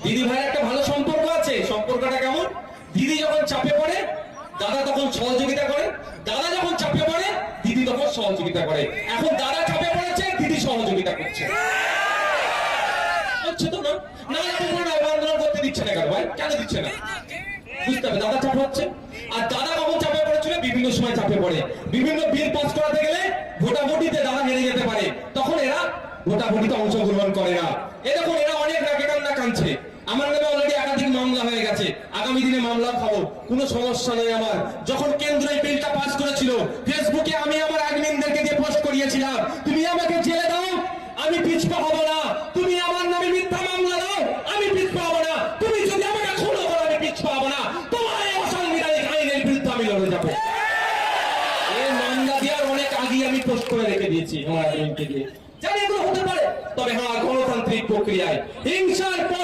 দিদি ভাইয়ের একটা ভালো সম্পর্ক আছে। সম্পর্কটা কেমন? দিদি যখন চাপে পড়ে দাদা তখন সহযোগিতা করে, দাদা যখন চাপে পড়ে দিদি তখন সহযোগিতা করে। এখন দাদা চাপে পড়েছে, দিদি সহযোগিতা করছে। হচ্ছে তো না? না আন্দোলন করতে দিচ্ছে না কেন ভাই? কেন দিচ্ছে না? বুঝতে হবে, দাদা চাপ হচ্ছে। আর দাদা কখন চাপে পড়েছিল? বিভিন্ন সময় চাপে পড়ে। বিভিন্ন বিল পাস করাতে গেলে ভোটাভুটিতে দাদা হেরে যেতে পারে, তখন এরা ভোটাভুটিতে অংশগ্রহণ করে না। দেখুন এরা অনেক রাগে কান্না কাঁদছে। আমার নামে অলরেডি একাধিক মামলা হয়ে গেছে, আগামী দিনে মামলা খাবো, কোনো সমস্যা নেই আমার। যখন কেন্দ্র এই বিলটা পাস করেছিল, ফেসবুকে আমি আমার অ্যাডমিনদেরকে দিয়ে পোস্ট করিয়েছিলাম, তুমি আমাকে জেলে দাও, আমি পিছপা হব না। তুমি আমার নামে মিথ্যা মামলা দাও, আমি পিছপা হব না। তুমি যদি আমাকে খুন করো, আমি পিছপা হব না। তোমার এই অসাংবিধানিক আইনের বিরুদ্ধে আমি লড়ে যাবো। এই মামলা দেওয়ার অনেক আগে আমি পোস্ট করে রেখে দিয়েছি আমার অ্যাডমিনকে দিয়ে। জানি এগুলো হতে পারে, তবে হ্যাঁ গণতান্ত্রিক প্রক্রিয়ায় হিংসার